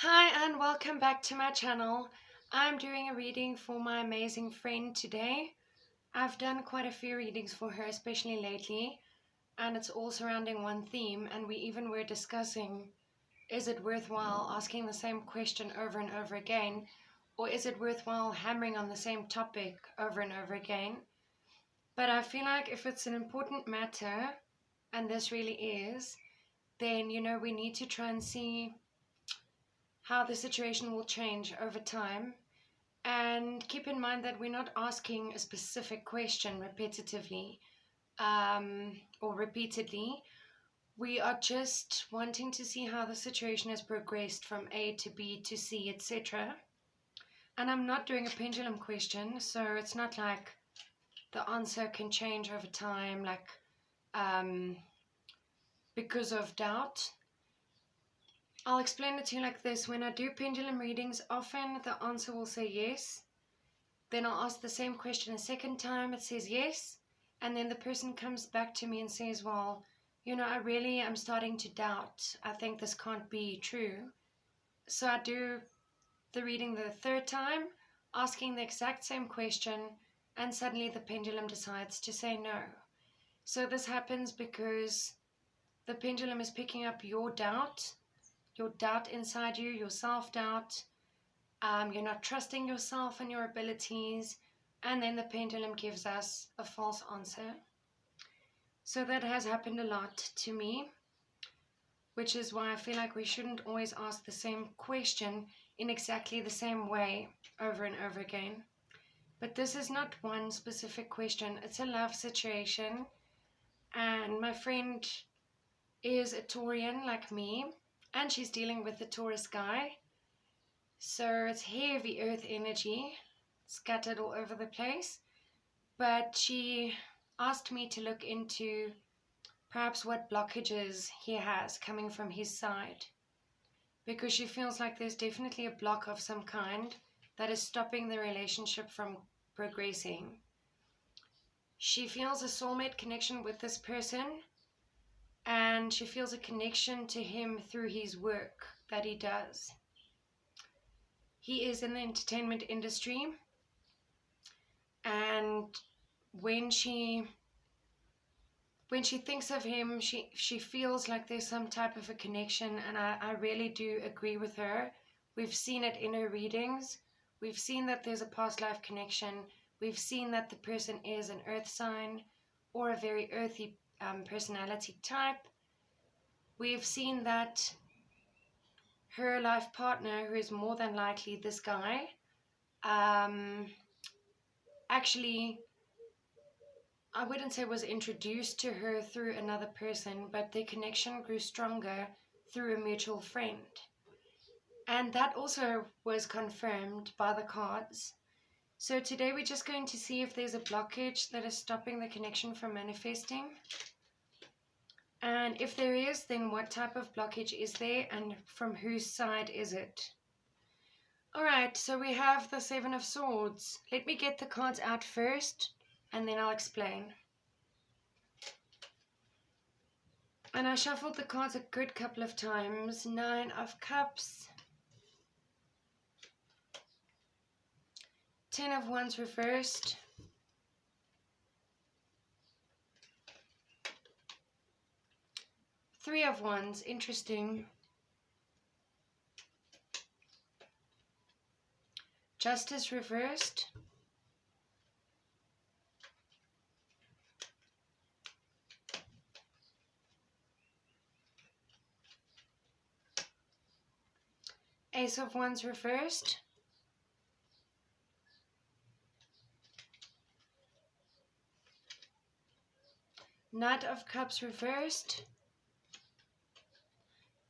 Hi and welcome back to my channel. I'm doing a reading for my amazing friend today. I've done quite a few readings for her, especially lately, and it's all surrounding one theme, and we even were discussing, is it worthwhile asking the same question over and over again, or is it worthwhile hammering on the same topic over and over again? But I feel like if it's an important matter, and this really is, then we need to try and see how the situation will change over time. And keep in mind that we're not asking a specific question repetitively or repeatedly. We are just wanting to see how the situation has progressed from A to B to C, etc. And I'm not doing a pendulum question, so it's not like the answer can change over time, like um, because of doubt. I'll explain it to you like this. When I do pendulum readings, often the answer will say yes. Then I'll ask the same question a second time, it says yes. And then the person comes back to me and says, well, I really am starting to doubt. I think this can't be true. So I do the reading the third time, asking the exact same question, and suddenly the pendulum decides to say no. So this happens because the pendulum is picking up your doubt inside you, your self-doubt. You're not trusting yourself and your abilities, and then the pendulum gives us a false answer. So that has happened a lot to me, which is why I feel like we shouldn't always ask the same question in exactly the same way over and over again. But this is not one specific question, it's a love situation, and my friend is a Taurian like me, and she's dealing with a Taurus guy. So it's heavy earth energy scattered all over the place. But she asked me to look into perhaps what blockages he has coming from his side. Because she feels like there's definitely a block of some kind that is stopping the relationship from progressing. She feels a soulmate connection with this person, and she feels a connection to him through his work that he does. He is in the entertainment industry, and when she thinks of him, she feels like there's some type of a connection, and I really do agree with her. We've seen it in her readings. We've seen that there's a past life connection. We've seen that the person is an earth sign or a very earthy personality type. We've seen that her life partner, who is more than likely this guy, actually, I wouldn't say was introduced to her through another person, but the connection grew stronger through a mutual friend. And that also was confirmed by the cards. So today we're just going to see if there's a blockage that is stopping the connection from manifesting. And if there is, then what type of blockage is there and from whose side is it? Alright, so we have the Seven of Swords. Let me get the cards out first and then I'll explain. And I shuffled the cards a good couple of times. Nine of Cups. Ten of Wands reversed. Three of Wands, interesting. Justice reversed. Ace of Wands reversed. Knight of Cups reversed.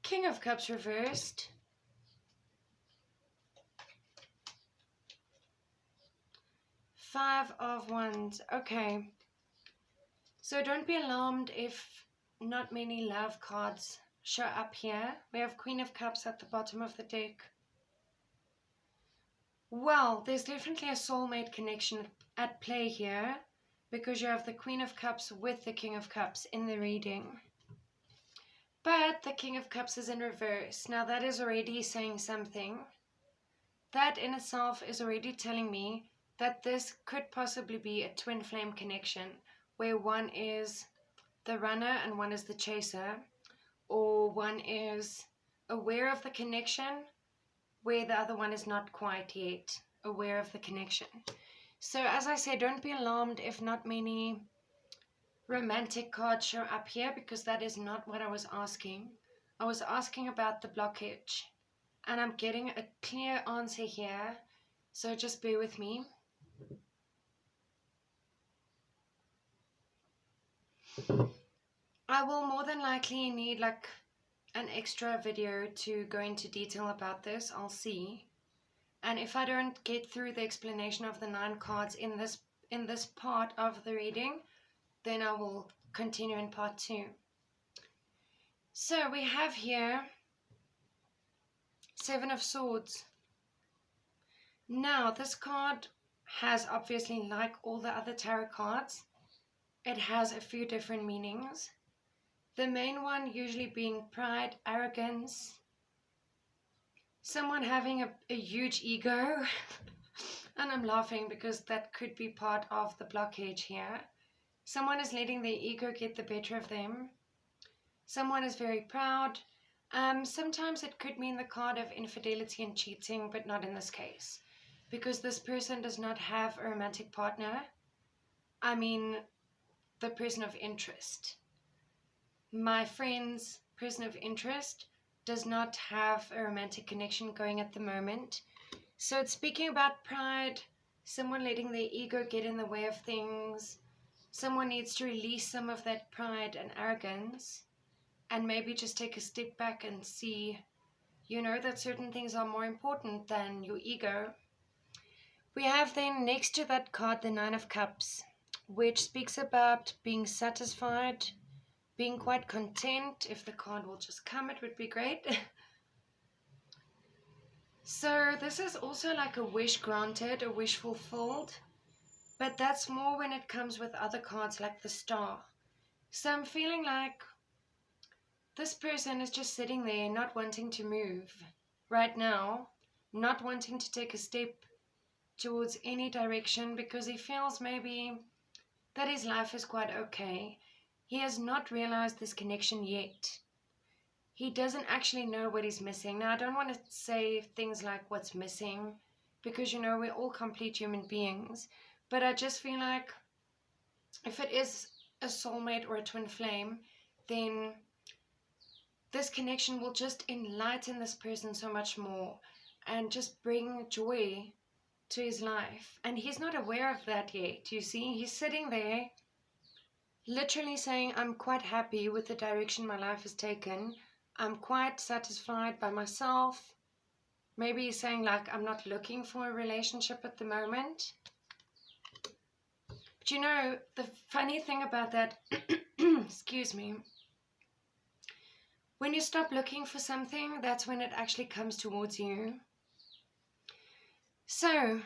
King of Cups reversed. Five of Wands. Okay. So don't be alarmed if not many love cards show up here. We have Queen of Cups at the bottom of the deck. Well, there's definitely a soulmate connection at play here, because you have the Queen of Cups with the King of Cups in the reading. But the King of Cups is in reverse. Now that is already saying something. That in itself is already telling me that this could possibly be a twin flame connection where one is the runner and one is the chaser, or one is aware of the connection where the other one is not quite yet aware of the connection. So as I say, don't be alarmed if not many romantic cards show up here, because that is not what I was asking. I was asking about the blockage, and I'm getting a clear answer here, so just bear with me. I will more than likely need like an extra video to go into detail about this. I'll see. And if I don't get through the explanation of the 9 cards in this part of the reading, then I will continue in part 2. So we have here 7 of Swords. Now this card has, obviously, like all the other tarot cards, it has a few different meanings. The main one usually being pride, arrogance, someone having a huge ego. And I'm laughing because that could be part of the blockage here. Someone is letting their ego get the better of them. Someone is very proud. Sometimes it could mean the card of infidelity and cheating, but not in this case, because this person does not have a romantic partner. I mean, the person of interest. My friend's person of interest does not have a romantic connection going at the moment. So it's speaking about pride, someone letting their ego get in the way of things. Someone needs to release some of that pride and arrogance, and maybe just take a step back and see, that certain things are more important than your ego. We have then next to that card the 9 of Cups, which speaks about being satisfied, being quite content. If the card will just come, it would be great. So this is also like a wish granted, a wish fulfilled, but that's more when it comes with other cards like the Star. So I'm feeling like this person is just sitting there not wanting to move right now, not wanting to take a step towards any direction, because he feels maybe that his life is quite okay. He has not realized this connection yet. He doesn't actually know what he's missing. Now, I don't want to say things like what's missing, because, we're all complete human beings. But I just feel like if it is a soulmate or a twin flame, then this connection will just enlighten this person so much more and just bring joy to his life. And he's not aware of that yet, you see. He's sitting there literally saying, I'm quite happy with the direction my life has taken. I'm quite satisfied by myself. Maybe he's saying like, I'm not looking for a relationship at the moment. But the funny thing about that, excuse me, when you stop looking for something, that's when it actually comes towards you. So,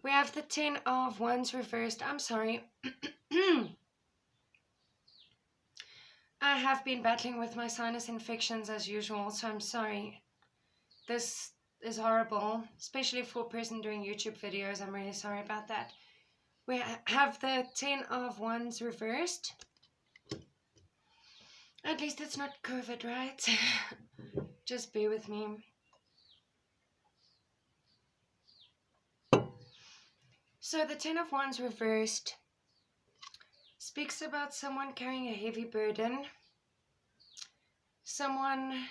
we have the 10 of Wands reversed. I'm sorry. I have been battling with my sinus infections as usual, so I'm sorry. This is horrible, especially for a person doing YouTube videos. I'm really sorry about that. We have the 10 of Wands reversed. At least it's not COVID, right? Just bear with me. So the 10 of Wands reversed speaks about someone carrying a heavy burden. Someone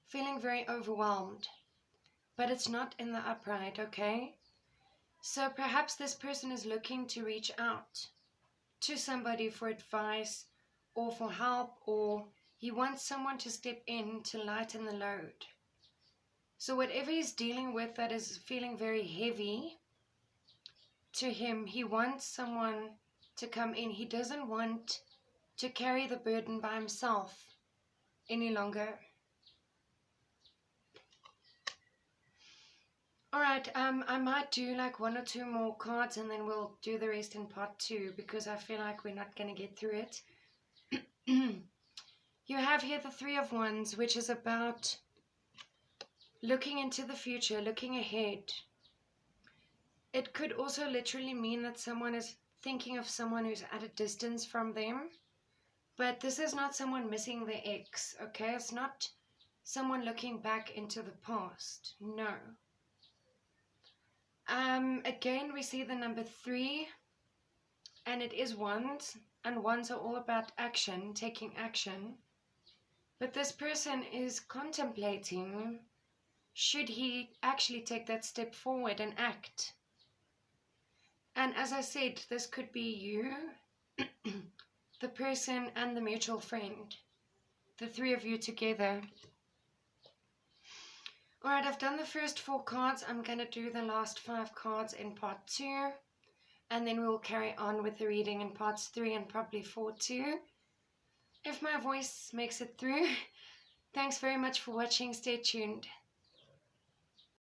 feeling very overwhelmed. But it's not in the upright, okay? So perhaps this person is looking to reach out to somebody for advice or for help, or he wants someone to step in to lighten the load. So whatever he's dealing with that is feeling very heavy to him, he wants someone to come in. He doesn't want to carry the burden by himself any longer. Alright, I might do like 1 or 2 more cards and then we'll do the rest in part 2, because I feel like we're not going to get through it. You have here the Three of Wands, which is about looking into the future, looking ahead. It could also literally mean that someone is thinking of someone who's at a distance from them. But this is not someone missing their ex, okay? It's not someone looking back into the past. No. Again, we see the number 3, and it is Wands, and Wands are all about action, taking action. But this person is contemplating, should he actually take that step forward and act? And as I said, this could be you, the person, and the mutual friend. The 3 of you together. Alright, I've done the first 4 cards. I'm going to do the last 5 cards in part 2. And then we'll carry on with the reading in parts 3 and probably 4 too. If my voice makes it through. Thanks very much for watching. Stay tuned.